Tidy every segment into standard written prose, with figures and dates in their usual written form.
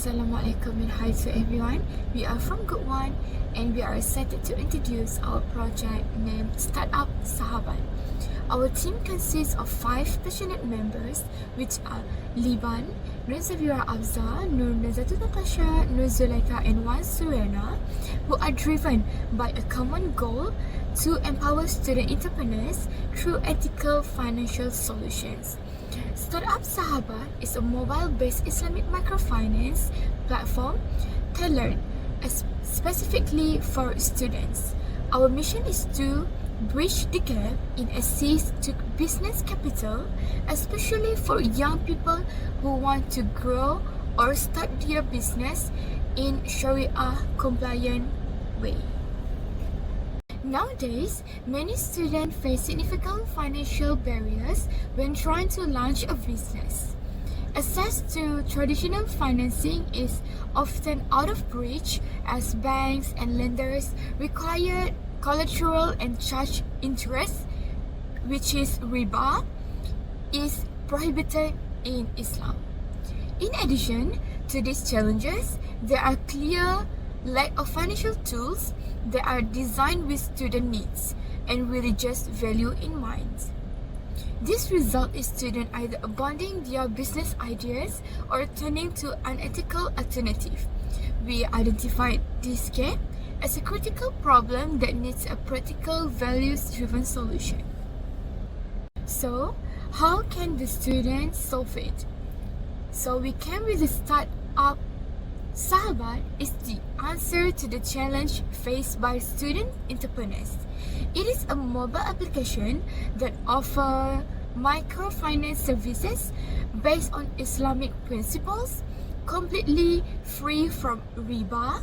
Assalamualaikum and hi to everyone. We are from Good One and we are excited to introduce our project named StartupSahabat. Our team consists of 5 passionate members, which are Liban, Nur Zavira Afza, Nur Nazatu Natasha, Nur Zulaika and Wan Surena, who are driven by a common goal to empower student entrepreneurs through ethical financial solutions. StartupSahabat is a mobile-based Islamic microfinance platform tailored specifically for students. Our mission is to bridge the gap in access to business capital, especially for young people who want to grow or start their business in Sharia-compliant way. Nowadays, many students face significant financial barriers when trying to launch a business. Access to traditional financing is often out of reach as banks and lenders require collateral and charge interest, which is riba, is prohibited in Islam. In addition to these challenges, there are clear lack of financial tools that are designed with student needs and religious value in mind. This result is students either abandoning their business ideas or turning to unethical alternative. We identified this gap as a critical problem that needs a practical, values-driven solution. So, how can the students solve it? So we came with the startup Sahabat is the answer to the challenge faced by student entrepreneurs. It is a mobile application that offers microfinance services based on Islamic principles, completely free from riba,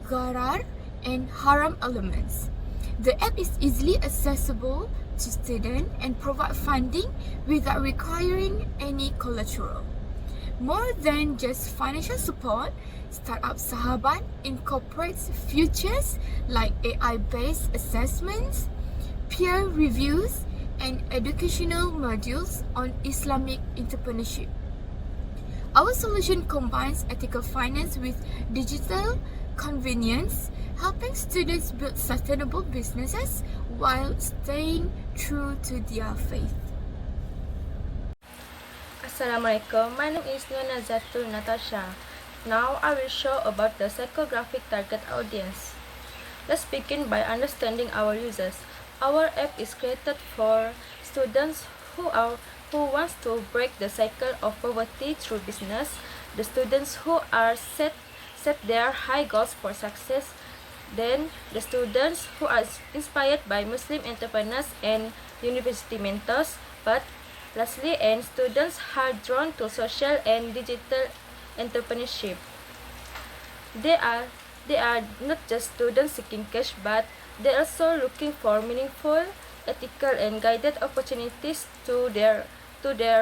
gharar, and haram elements. The app is easily accessible to students and provide funding without requiring any collateral. More than just financial support, StartupSahabat incorporates features like AI-based assessments, peer reviews, and educational modules on Islamic entrepreneurship. Our solution combines ethical finance with digital convenience, helping students build sustainable businesses while staying true to their faith. Assalamualaikum, my name is Nur Nazatu Natasha. Now I will show about the psychographic target audience. Let's begin by understanding our users. Our app is created for students who wants to break the cycle of poverty through business, the students who are set their high goals for success, then the students who are inspired by Muslim entrepreneurs and university mentors, but lastly, and students are drawn to social and digital entrepreneurship. They are not just students seeking cash, but they are also looking for meaningful, ethical, and guided opportunities to their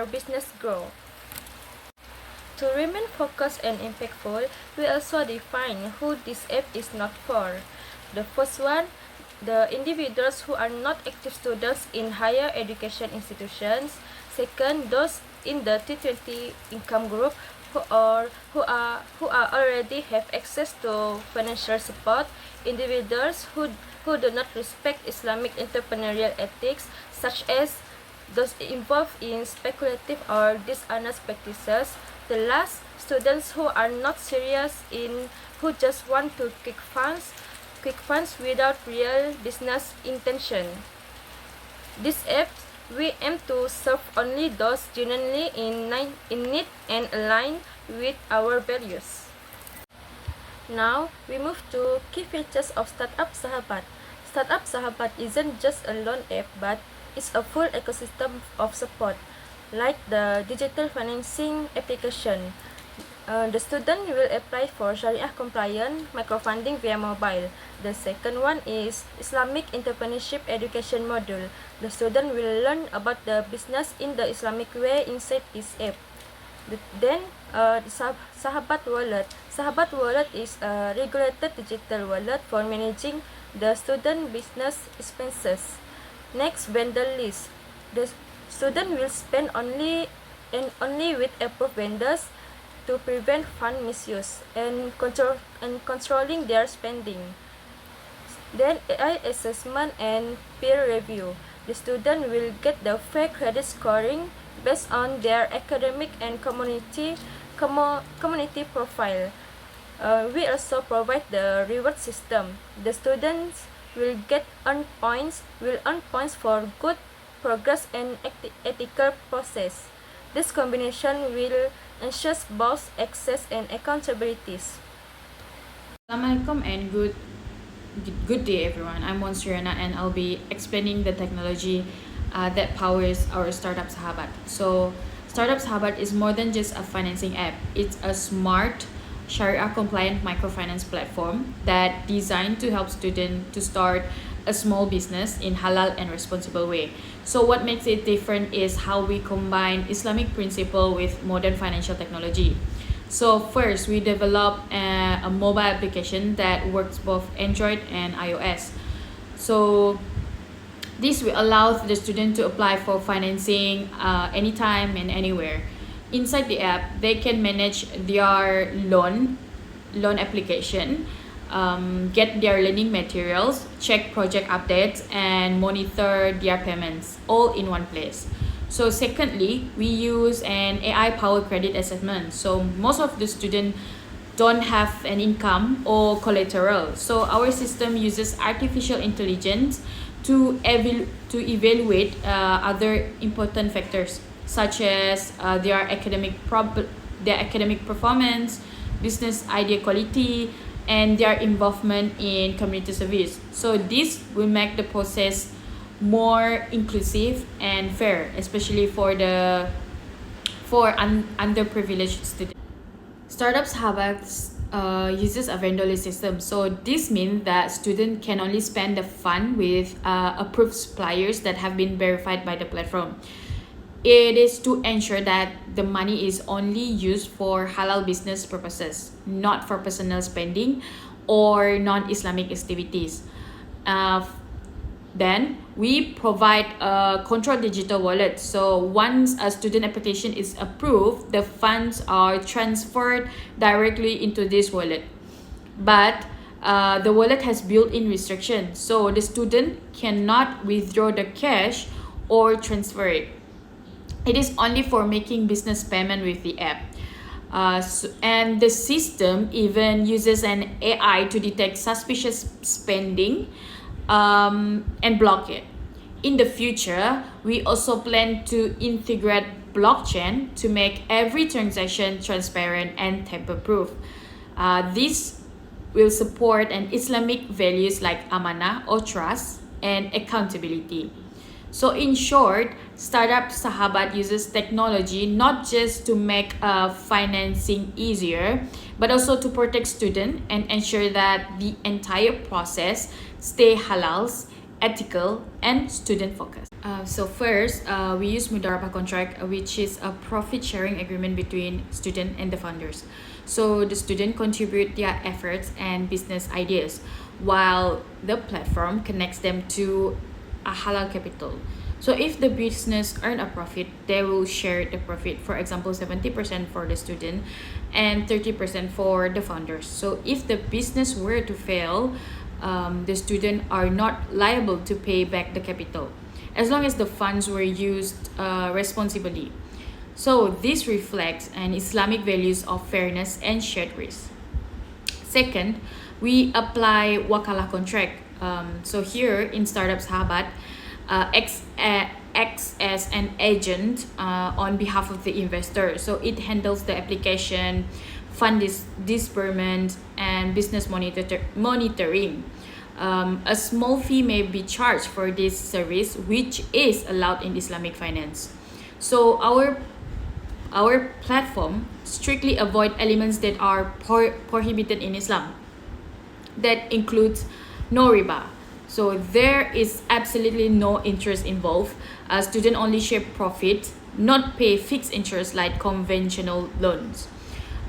business growth. To remain focused and impactful, we also define who this app is not for. The first one, the individuals who are not active students in higher education institutions. Second, those in the T20 income group who already have access to financial support. Individuals who do not respect Islamic entrepreneurial ethics, such as those involved in speculative or dishonest practices. The last, students who are not serious who just want to quick funds without real business intention. This app, we aim to serve only those genuinely in need and aligned with our values. Now, we move to key features of StartupSahabat. StartupSahabat isn't just a loan app, but it's a full ecosystem of support, like the digital financing application. The student will apply for Sharia compliant microfunding via mobile. The second one is Islamic entrepreneurship education module. The student will learn about the business in the Islamic way inside this app. Then, Sahabat Wallet. Sahabat Wallet is a regulated digital wallet for managing the student business expenses. Next, vendor list. The student will spend only with approved vendors to prevent fund misuse and controlling their spending. Then AI assessment and peer review. The student will get the fair credit scoring based on their academic and community profile. We also provide the reward system. The students will earn points for good progress and ethical process. This combination will ensure both access and accountabilities. Assalamualaikum and good day everyone. I'm Monsirana and I'll be explaining the technology that powers our Startup Sahabat. So Startup Sahabat is more than just a financing app. It's a smart Sharia compliant microfinance platform that designed to help students to start a small business in halal and responsible way. So what makes it different is how we combine Islamic principle with modern financial technology. So first, we develop a mobile application that works both Android and iOS. So this will allow the student to apply for financing anytime and anywhere. Inside the app, they can manage their loan application, get their learning materials, check project updates, and monitor their payments all in one place. So secondly, we use an AI-powered credit assessment. So most of the students don't have an income or collateral. So our system uses artificial intelligence to evaluate other important factors such as their academic performance, business idea quality, and their involvement in community service. So this will make the process more inclusive and fair, especially for underprivileged students. Startup Sahabat uses a vendor-less system. So this means that students can only spend the fund with approved suppliers that have been verified by the platform. It is to ensure that the money is only used for halal business purposes, not for personal spending or non-Islamic activities. Then we provide a controlled digital wallet. So once a student application is approved, the funds are transferred directly into this wallet. But the wallet has built-in restrictions, so the student cannot withdraw the cash or transfer it. It is only for making business payment with the app. And the system even uses an AI to detect suspicious spending and block it. In the future, we also plan to integrate blockchain to make every transaction transparent and tamper-proof. This will support an Islamic values like amanah or trust and accountability. So in short, Startup Sahabat uses technology not just to make financing easier, but also to protect students and ensure that the entire process stay halal, ethical, and student-focused. So first, we use Mudarabah contract, which is a profit-sharing agreement between student and the founders. So the student contribute their efforts and business ideas, while the platform connects them to a halal capital. So if the business earn a profit, they will share the profit. For example, 70% for the student and 30% for the founders. So if the business were to fail, the student are not liable to pay back the capital, as long as the funds were used responsibly. So this reflects an Islamic values of fairness and shared risk. Second, we apply wakalah contract. So here in Startup Sahabat, acts as an agent on behalf of the investor. So it handles the application, fund disbursement, and business monitoring. A small fee may be charged for this service, which is allowed in Islamic finance. So our platform strictly avoid elements that are prohibited in Islam. That includes no riba. So there is absolutely no interest involved. Student only share profit, not pay fixed interest like conventional loans.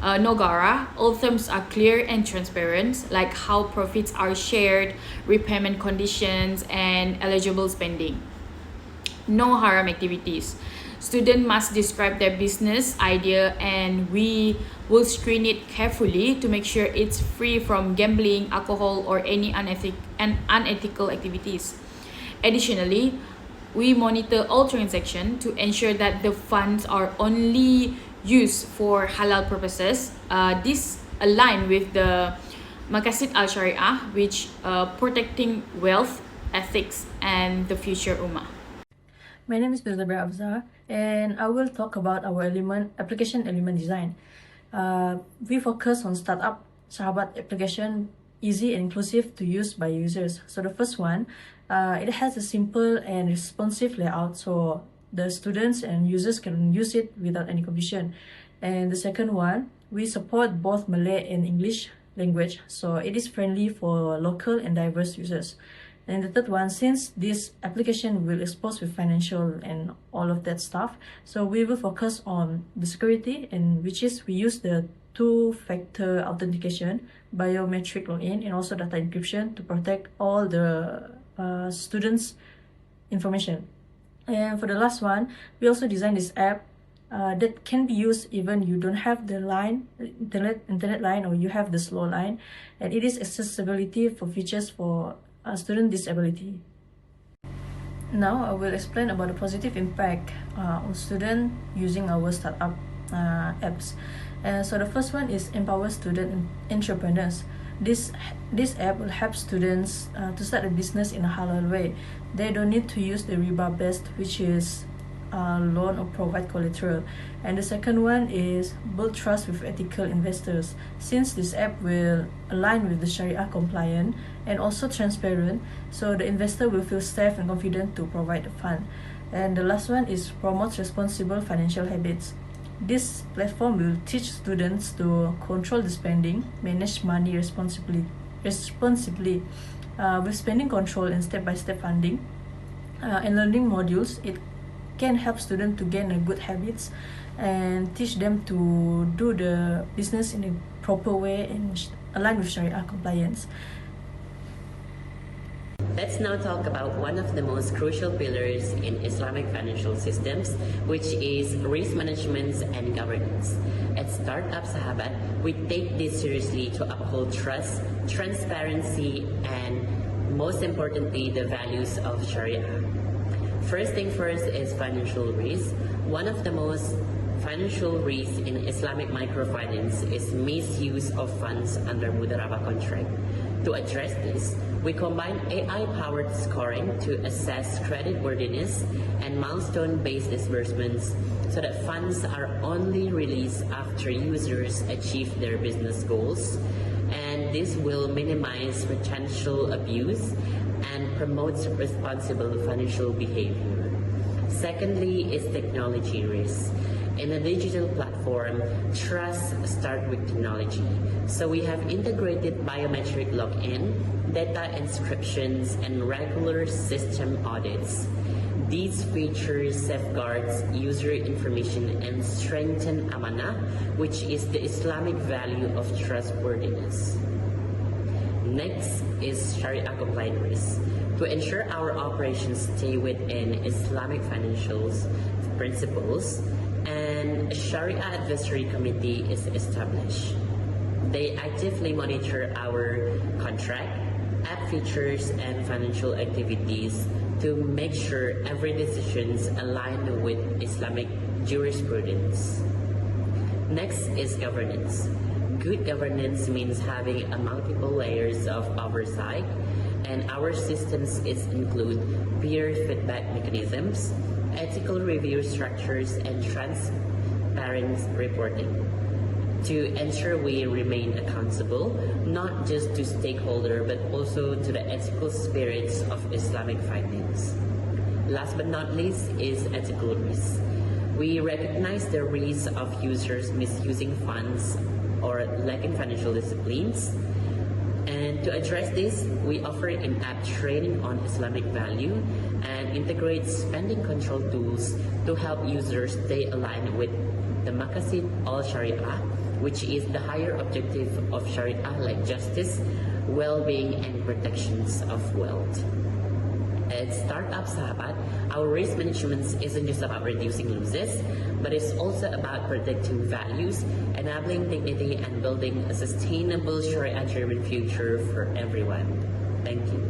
No gara. All terms are clear and transparent, like how profits are shared, repayment conditions, and eligible spending. No haram activities. Students must describe their business idea, and we will screen it carefully to make sure it's free from gambling, alcohol, or any unethical activities. Additionally, we monitor all transactions to ensure that the funds are only used for halal purposes. This align with the Maqasid al-Sharia, which protecting wealth, ethics, and the future ummah. My name is Bezabra Afza, and I will talk about our application element design. We focus on startup Sahabat application, easy and inclusive to use by users. So the first one, it has a simple and responsive layout, so the students and users can use it without any confusion. And the second one, we support both Malay and English language, so it is friendly for local and diverse users. And the third one, since this application will expose with financial and all of that stuff, so we will focus on the security, and which is we use the two-factor authentication, biometric login, and also data encryption to protect all the students' information. And for the last one, we also designed this app that can be used even you don't have the internet line, or you have the slow line, and it is accessibility for features for student disability. Now I will explain about the positive impact on student using our startup apps. So the first one is empower student entrepreneurs. This app will help students to start a business in a halal way. They don't need to use the riba based, which is loan or provide collateral. And the second one is build trust with ethical investors. Since this app will align with the Sharia compliant and also transparent, so the investor will feel safe and confident to provide the fund. And the last one is promote responsible financial habits. This platform will teach students to control the spending, manage money responsibly with spending control and step-by-step funding and learning modules. It can help students to gain good habits and teach them to do the business in a proper way and align with Sharia compliance. Let's now talk about one of the most crucial pillars in Islamic financial systems, which is risk management and governance. At StartupSahabat, we take this seriously to uphold trust, transparency, and most importantly, the values of Sharia. First thing first is financial risk. One of the most financial risks in Islamic microfinance is misuse of funds under Mudarabah contract. To address this, we combine AI-powered scoring to assess creditworthiness and milestone-based disbursements so that funds are only released after users achieve their business goals, and this will minimize potential abuse and promotes responsible financial behavior. Secondly is technology risk. In a digital platform, trust starts with technology. So we have integrated biometric login, data inscriptions, and regular system audits. These features safeguards user information and strengthen amanah, which is the Islamic value of trustworthiness. Next is Sharia compliant risk. To ensure our operations stay within Islamic financials principles, and a Sharia Advisory Committee is established. They actively monitor our contract, app features, and financial activities to make sure every decision is aligned with Islamic jurisprudence. Next is governance. Good governance means having a multiple layers of oversight, and our systems include peer feedback mechanisms, ethical review structures, and transparent reporting to ensure we remain accountable, not just to stakeholders but also to the ethical spirits of Islamic finance. Last but not least is ethical risk. We recognize the risk of users misusing funds or lacking financial disciplines. And to address this, we offer in-app training on Islamic value and integrate spending control tools to help users stay aligned with the Maqasid al-Sharia, which is the higher objective of Sharia like justice, well-being, and protections of wealth. At StartupSahabat, our risk management isn't just about reducing losses, but it's also about protecting values, enabling dignity, and building a sustainable Sharia-driven future for everyone. Thank you.